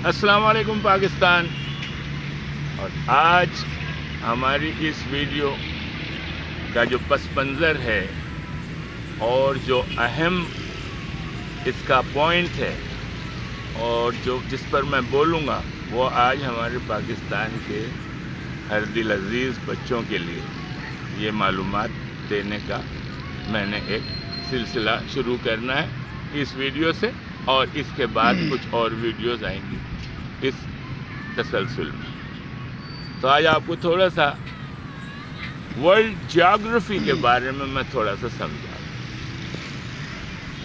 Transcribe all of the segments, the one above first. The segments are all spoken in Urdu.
السلام علیکم پاکستان. اور آج ہماری اس ویڈیو کا جو پس منظر ہے اور جو اہم اس کا پوائنٹ ہے اور جس پر میں بولوں گا وہ آج ہمارے پاکستان کے ہر دل عزیز بچوں کے لیے یہ معلومات دینے کا میں نے ایک سلسلہ شروع کرنا ہے اس ویڈیو سے، اور اس کے بعد کچھ اور ویڈیوز آئیں گی اس تسلسل میں. تو آج آپ کو تھوڑا سا ورلڈ جیوگرافی کے بارے میں تھوڑا سا سمجھا.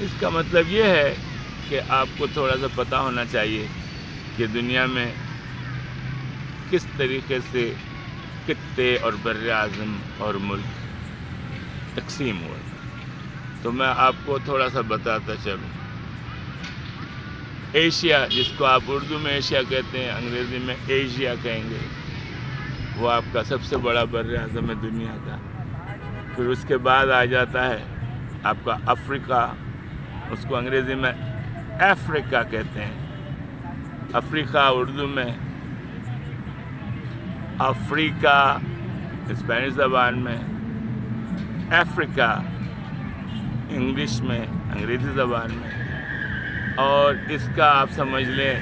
اس کا مطلب یہ ہے کہ آپ کو تھوڑا سا پتہ ہونا چاہیے کہ دنیا میں کس طریقے سے خطے اور بر اعظم اور ملک تقسیم ہوا. تو میں آپ کو تھوڑا سا بتاتا چلوں. ایشیا، جس کو آپ اردو میں ایشیا کہتے ہیں، انگریزی میں ایشیا کہیں گے، وہ آپ کا سب سے بڑا بر اعظم ہے دنیا کا. پھر اس کے بعد آ جاتا ہے آپ کا افریقہ، اس کو انگریزی میں افریقہ کہتے ہیں. افریقہ اردو میں افریقہ، اسپینش زبان میں افریقہ، انگلش میں، انگریزی زبان میں. اور اس کا آپ سمجھ لیں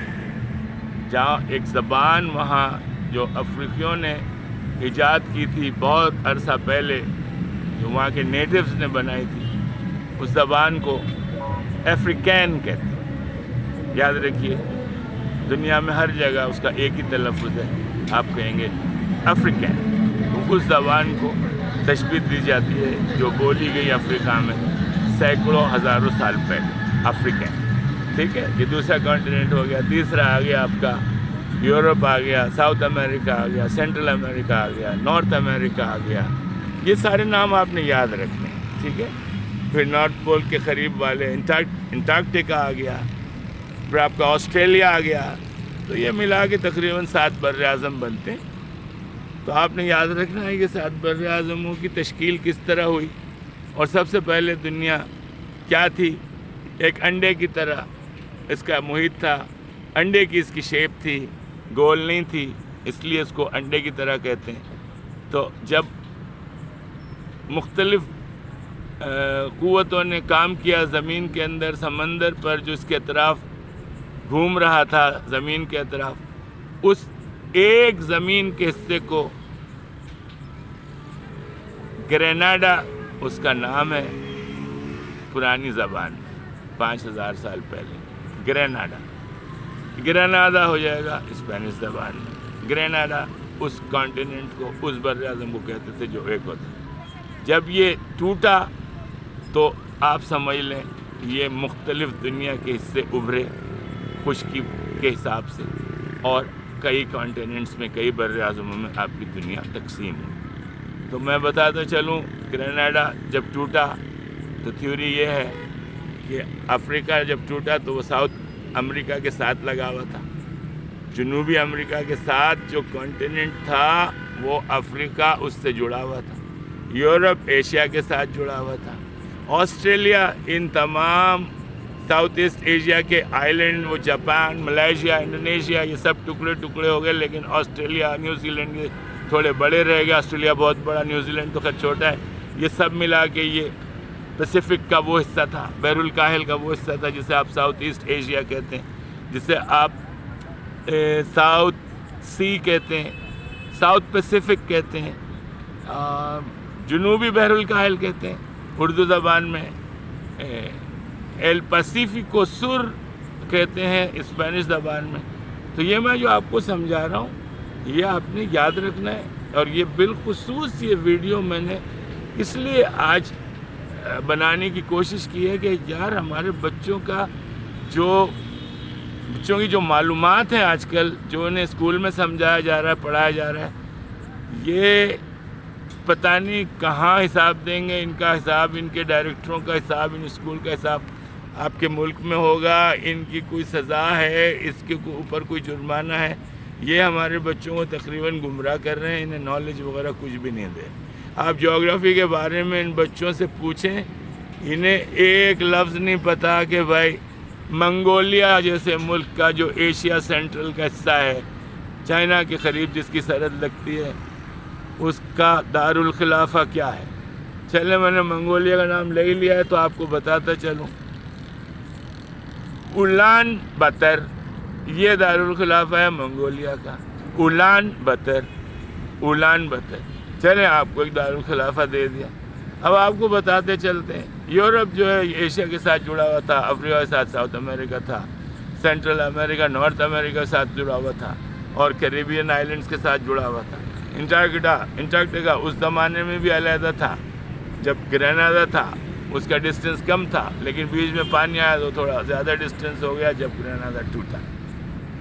جہاں ایک زبان وہاں جو افریقیوں نے ایجاد کی تھی بہت عرصہ پہلے، جو وہاں کے نیٹیوز نے بنائی تھی، اس زبان کو افریقین کہتے ہیں. یاد رکھیے، دنیا میں ہر جگہ اس کا ایک ہی تلفظ ہے، آپ کہیں گے افریقین. تو اس زبان کو تشبیہ دی جاتی ہے جو بولی گئی افریقہ میں سینکڑوں ہزاروں سال پہلے. افریقین، ٹھیک ہے. یہ دوسرا کانٹیننٹ ہو گیا. تیسرا آ گیا آپ کا یورپ آ گیا، ساؤتھ امریکہ آ گیا، سینٹرل امریکہ آ گیا، نارتھ امریکہ آ گیا. یہ سارے نام آپ نے یاد رکھنے ہیں، ٹھیک ہے. پھر نارتھ پول کے قریب والے انٹارکٹیکا آ گیا. پھر آپ کا آسٹریلیا آ گیا. تو یہ ملا کے تقریباً 7 بر اعظم بنتے ہیں. تو آپ نے یاد رکھنا ہے کہ 7 بر اعظموں کی تشکیل کس طرح ہوئی. اور سب سے پہلے دنیا کیا تھی؟ ایک انڈے کی طرح اس کا محیط تھا. انڈے کی اس کی شیپ تھی، گول نہیں تھی، اس لیے اس کو انڈے کی طرح کہتے ہیں. تو جب مختلف قوتوں نے کام کیا زمین کے اندر، سمندر پر جو اس کے اطراف گھوم رہا تھا، زمین کے اطراف، اس ایک زمین کے حصے کو گریناڈا اس کا نام ہے پرانی زبان میں، 5000 سال پہلے. گریناڈا ہو جائے گا اسپینش زبان میں. گریناڈا اس کانٹیننٹ کو، اس بر اعظم کو کہتے تھے جو ایک ہوتا. جب یہ ٹوٹا تو آپ سمجھ لیں یہ مختلف دنیا کے حصے ابھرے خشکی کے حساب سے، اور کئی کانٹیننٹس میں، کئی بر اعظموں میں آپ کی دنیا تقسیم ہوئی. تو میں بتاتا چلوں، گریناڈا جب ٹوٹا تو تھیوری یہ ہے کہ افریقہ جب ٹوٹا تو وہ ساؤتھ امریکہ کے ساتھ لگا ہوا تھا. جنوبی امریکہ کے ساتھ جو کانٹیننٹ تھا وہ افریقہ اس سے جڑا ہوا تھا. یورپ ایشیا کے ساتھ جڑا ہوا تھا. آسٹریلیا ان تمام ساؤتھ ایسٹ ایشیا کے آئلینڈ، وہ جاپان، ملائیشیا، انڈونیشیا، یہ سب ٹکڑے ٹکڑے ہو گئے. لیکن آسٹریلیا، نیوزی لینڈ یہ تھوڑے بڑے رہ گئے. آسٹریلیا بہت بڑا، نیوزی لینڈ تو خیر چھوٹا ہے. یہ سب ملا کے یہ پیسیفک کا وہ حصہ تھا، بحر الکاہل کا وہ حصہ تھا جسے آپ ساؤتھ ایسٹ ایشیا کہتے ہیں، جسے آپ ساؤتھ سی کہتے ہیں، ساؤتھ پیسیفک کہتے ہیں، جنوبی بحر الکاہل کہتے ہیں. اردو زبان میں ایل پیسیفکو سر کہتے ہیں اسپینش زبان میں. تو یہ میں جو آپ کو سمجھا رہا ہوں یہ آپ نے یاد رکھنا ہے. اور یہ بالخصوص یہ ویڈیو میں نے اس لیے آج بنانے کی کوشش کی ہے کہ یار ہمارے بچوں کی جو معلومات ہیں آج کل، جو انہیں اسکول میں سمجھایا جا رہا ہے، پڑھایا جا رہا ہے، یہ پتہ نہیں کہاں حساب دیں گے. ان کا حساب، ان کے ڈائریکٹروں کا حساب، ان اسکول کا حساب آپ کے ملک میں ہوگا. ان کی کوئی سزا ہے، اس کے اوپر کوئی جرمانہ ہے. یہ ہمارے بچوں کو تقریباً گمراہ کر رہے ہیں. انہیں نالج وغیرہ کچھ بھی نہیں دے. آپ جیوگرافی کے بارے میں ان بچوں سے پوچھیں، انہیں ایک لفظ نہیں پتہ کہ بھائی منگولیا جیسے ملک کا جو ایشیا سینٹرل کا حصہ ہے، چائنا کے قریب جس کی سرحد لگتی ہے، اس کا دارالخلافہ کیا ہے؟ چلے میں نے منگولیا کا نام لے ہی لیا ہے تو آپ کو بتاتا چلوں۔ اولان باتر یہ دارالخلافہ ہے منگولیا کا، اولان باتر۔ چلیں آپ کو ایک دارالخلافہ دے دیا۔ اب آپ کو بتاتے چلتے ہیں، یورپ جو ہے ایشیا کے ساتھ جڑا ہوا تھا، افریقہ کے ساتھ ساؤتھ امریکہ تھا، سینٹرل امریکہ نارتھ امریکہ کے ساتھ جڑا ہوا تھا، اور کیریبین آئلینڈز کے ساتھ جڑا ہوا تھا۔ انٹارکٹیکا اس زمانے میں بھی علیحدہ تھا، جب گریناڈا تھا اس کا ڈسٹنس کم تھا، لیکن بیچ میں پانی آیا تو تھوڑا زیادہ ڈسٹنس ہو گیا جب گریناڈا ٹوٹا۔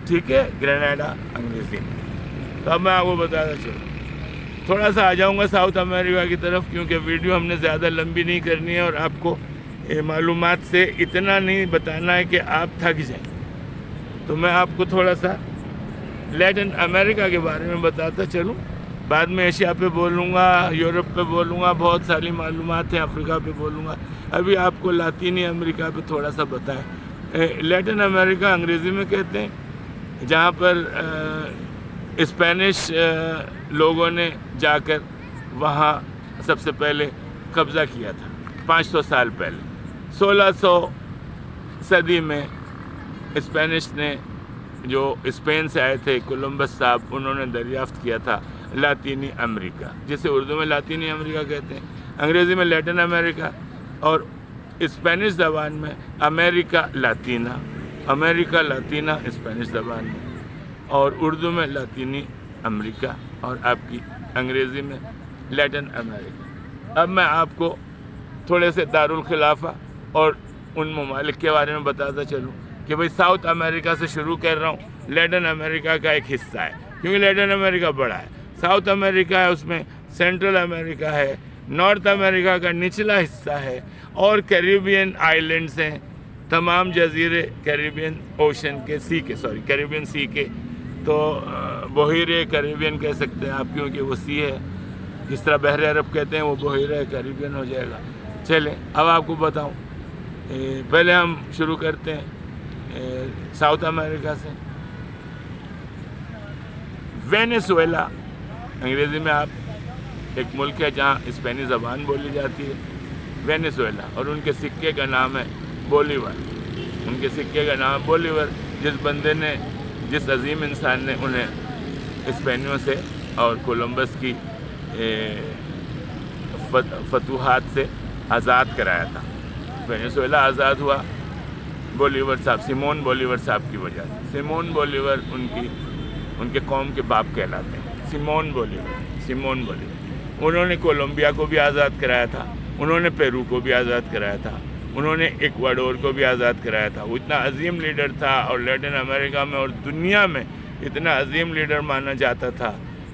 ٹھیک ہے، گریناڈا انگریزی میں۔ تو اب میں آپ کو بتاتا چلوں، تھوڑا سا آ جاؤں گا ساؤتھ امریکہ کی طرف، کیونکہ ویڈیو ہم نے زیادہ لمبی نہیں کرنی ہے اور آپ کو معلومات سے اتنا نہیں بتانا ہے کہ آپ تھک جائیں۔ تو میں آپ کو تھوڑا سا لیٹن امریکہ کے بارے میں بتاتا چلوں، بعد میں ایشیا پہ بولوں گا، یورپ پہ بولوں گا، بہت ساری معلومات ہیں، افریقہ پہ بولوں گا۔ ابھی آپ کو لاطینی امریکہ پہ تھوڑا سا بتائیں۔ لیٹن امریکہ انگریزی میں کہتے ہیں، جہاں پر اسپینش لوگوں نے جا کر وہاں سب سے پہلے قبضہ کیا تھا 500 سال پہلے۔ 1600 صدی میں اسپینش نے جو اسپین سے آئے تھے، کولمبس صاحب، انہوں نے دریافت کیا تھا لاطینی امریکہ، جسے اردو میں لاطینی امریکہ کہتے ہیں، انگریزی میں لیٹن امریکہ، اور اسپینش زبان میں امریکہ لاطینہ اسپینش زبان میں، اور اردو میں لاطینی امریکہ، اور آپ کی انگریزی میں لیٹن امریکہ۔ اب میں آپ کو تھوڑے سے دارالخلافہ اور ان ممالک کے بارے میں بتاتا چلوں کہ بھئی ساؤتھ امریکہ سے شروع کر رہا ہوں، لیٹن امریکہ کا ایک حصہ ہے، کیونکہ لیٹن امریکہ بڑا ہے۔ ساؤتھ امریکہ ہے، اس میں سینٹرل امریکہ ہے، نارتھ امریکہ کا نچلا حصہ ہے، اور کیریبین آئلینڈز ہیں، تمام جزیرے کیریبین سی کے، تو بحیرہ کیریبین کہہ سکتے ہیں آپ، کیونکہ وہ سی ہے، جس طرح بحر عرب کہتے ہیں وہ بحیرہ کیریبین ہو جائے گا۔ چلیں اب آپ کو بتاؤں، پہلے ہم شروع کرتے ہیں ساؤتھ امریکہ سے۔ وینیزویلا انگریزی میں آپ ایک ملک ہے جہاں اسپینی زبان بولی جاتی ہے، وینیزویلا، اور ان کے سکے کا نام ہے بولیور۔ جس عظیم انسان نے انہیں اسپینیوں سے اور کولمبس کی فتوحات سے آزاد کرایا تھا۔ وینیزویلا آزاد ہوا بولیور صاحب، سیمون بولیور صاحب کی وجہ سے۔ سیمون بولیور ان کے قوم کے باپ کہلاتے ہیں، سیمون بولیور۔ انہوں نے کولمبیا کو بھی آزاد کرایا تھا، انہوں نے پیرو کو بھی آزاد کرایا تھا، انہوں نے ایکواڈور کو بھی آزاد کرایا تھا۔ وہ اتنا عظیم لیڈر تھا، اور لیٹن امریکہ میں اور دنیا میں اتنا عظیم لیڈر مانا جاتا تھا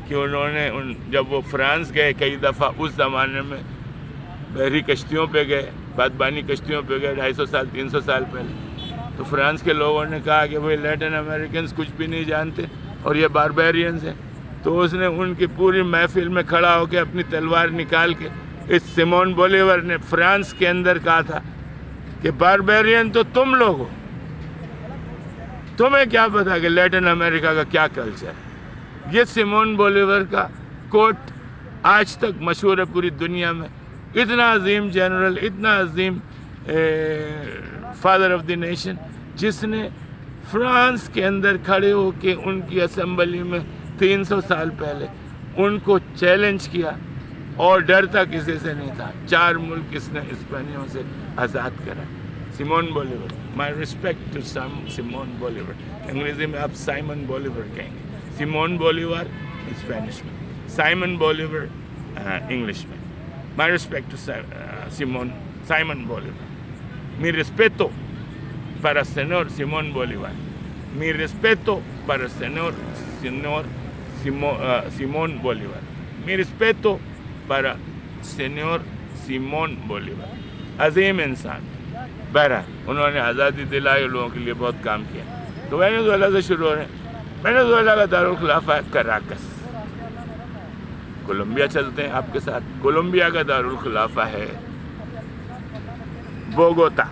کہ انہوں نے جب وہ فرانس گئے کئی دفعہ، اس زمانے میں بحری کشتیوں پہ گئے، بادبانی کشتیوں پہ گئے 250 سال 300 سال پہلے، تو فرانس کے لوگوں نے کہا کہ بھئی لیٹن امریکنز کچھ بھی نہیں جانتے اور یہ باربیرینز ہیں، تو اس نے ان کی پوری محفل میں کھڑا ہو کے اپنی تلوار نکال کے، اس سیمون بولیور نے فرانس کے اندر کہا تھا کہ باربیرین تو تم لوگ ہو، تمہیں کیا پتا کہ لیٹن امریکہ کا کیا کلچر ہے۔ یہ سیمون بولیور کا کوٹ آج تک مشہور ہے پوری دنیا میں۔ اتنا عظیم جنرل، اتنا عظیم فادر آف دی نیشن، جس نے فرانس کے اندر کھڑے ہو کے ان کی اسمبلی میں 300 سال پہلے ان کو چیلنج کیا، اور ڈرتا کسی سے نہیں تھا۔ 4 ملک اس نے اسپینیوں سے آزاد کرا۔ Simon Bolivar, my respect to Simon Bolivar. انگریزی میں آپ سائمن بولیور کہیں گے، سیمون بولیور اسپینش میں، سائمن بولیور انگلش میں۔ My respect to Simon Bolivar, mi respeto para señor Simón Bolívar, mi respeto para señor Simón Bolívar, mi respeto para señor Simón Bolívar۔ عظیم انسان، بہرحال انہوں نے آزادی دلائی، لوگوں کے لیے بہت کام کیا۔ تو وینیزویلا سے شروع ہو رہے ہیں۔ وینیزویلا کا دارالخلافہ ہے کراکس۔ کولمبیا چلتے ہیں آپ کے ساتھ۔ کولمبیا کا دارالخلافہ ہے بوگوتا۔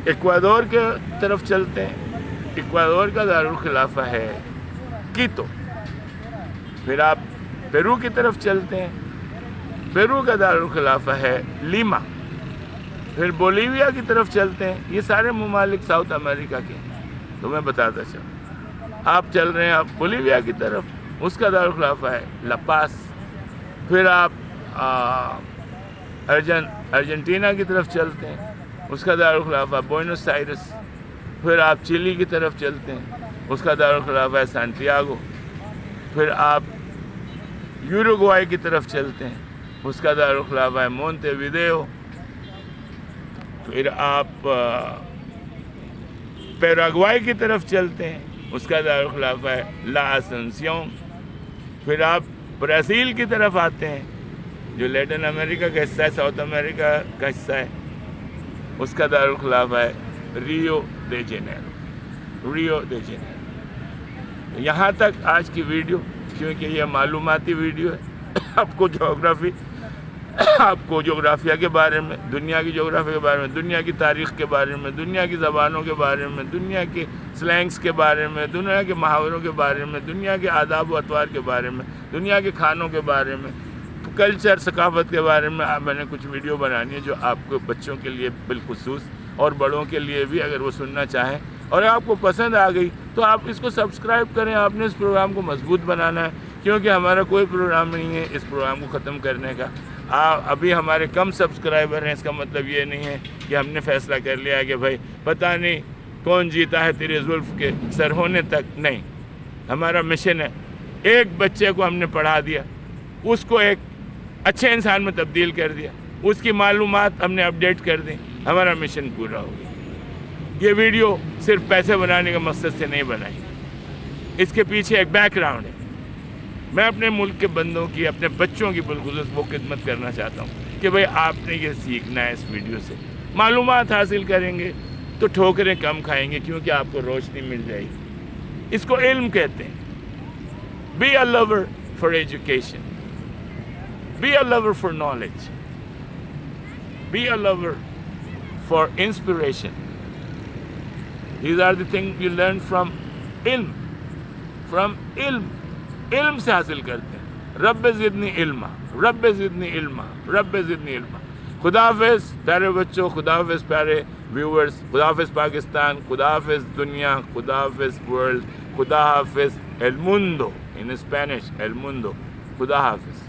ایکوادور کے طرف چلتے ہیں. ایکوادور کا دارالخلافہ ہے کیتو. پھر آپ پیرو کی طرف چلتے ہیں. پیرو کا دارالخلافہ ہے لیما. پھر بولیویا کی طرف چلتے ہیں. یہ سارے ممالک ساؤتھ امریکہ کے ہیں. تو میں بتاتا چلوں. آپ چل رہے ہیں آپ بولیویا کی طرف, اس کا دارالخلافہ ہے لا پاس. پھر آپ ارجنٹینا کی طرف چلتے ہیں, اس کا دارالخلافہ بوئنوس آئرس. پھر آپ چلی کی طرف چلتے ہیں, اس کا دارالخلافہ ہے سانتیاگو. پھر آپ یوروگوائے کی طرف چلتے ہیں, اس کا دارالخلافہ ہے مونتے ویڈیو. پھر آپ پیراگوائے کی طرف چلتے ہیں, اس کا دارالخلافہ ہے لا اسنسیون. پھر آپ برازیل کی طرف آتے ہیں, جو لیٹن امریکہ کا حصہ ہے, ساؤتھ امریکہ کا حصہ ہے, اس کا دارالخلافہ ہے ریو دے جنیرو. ریو دے جنیرو. یہاں تک آج کی ویڈیو, کیونکہ یہ معلوماتی ویڈیو ہے. آپ کو جغرافیہ کے بارے میں, دنیا کی جغرافیہ کے بارے میں, دنیا کی تاریخ کے بارے میں, دنیا کی زبانوں کے بارے میں, دنیا کے سلینگز کے بارے میں, دنیا کے محاوروں کے بارے میں, دنیا کے آداب و اطوار کے بارے میں, دنیا کے کھانوں کے بارے میں, کلچر ثقافت کے بارے میں میں نے کچھ ویڈیو بنانی ہے جو آپ کو بچوں کے لیے بالخصوص اور بڑوں کے لیے بھی, اگر وہ سننا چاہیں اور آپ کو پسند آ گئی تو آپ اس کو سبسکرائب کریں. آپ نے اس پروگرام کو مضبوط بنانا ہے, کیونکہ ہمارا کوئی پروگرام نہیں ہے اس پروگرام کو ختم کرنے کا. ابھی ہمارے کم سبسکرائبر ہیں, اس کا مطلب یہ نہیں ہے کہ ہم نے فیصلہ کر لیا ہے کہ بھائی پتہ نہیں کون جیتا ہے تیرے زلف کے سر ہونے تک. نہیں, ہمارا مشن ہے ایک بچے کو ہم نے پڑھا دیا, اس کو ایک اچھے انسان میں تبدیل کر دیا, اس کی معلومات ہم نے اپڈیٹ کر دی, ہمارا مشن پورا ہو گیا. یہ ویڈیو صرف پیسے بنانے کا مقصد سے نہیں بنائی, اس کے پیچھے ایک بیک گراؤنڈ ہے. میں اپنے ملک کے بندوں کی, اپنے بچوں کی بالخصوص وہ خدمت کرنا چاہتا ہوں کہ بھئی آپ نے یہ سیکھنا ہے. اس ویڈیو سے معلومات حاصل کریں گے تو ٹھوکریں کم کھائیں گے, کیونکہ آپ کو روشنی مل جائے گی. اس کو علم کہتے ہیں. Be a lover for education, be a lover for knowledge, be a lover for inspiration. These are the things you learn from علم. From علم, علم سے حاصل کرتے ہیں. رب زدنی علما, رب زدنی علما, رب زدنی علما. خدا حافظ پیارے بچوں, خدا حافظ پیارے ویورز, خدا حافظ پاکستان, خدا حافظ دنیا, خدا حافظ ورلڈ, خدا حافظ el mundo, in Spanish el mundo. خدا حافظ.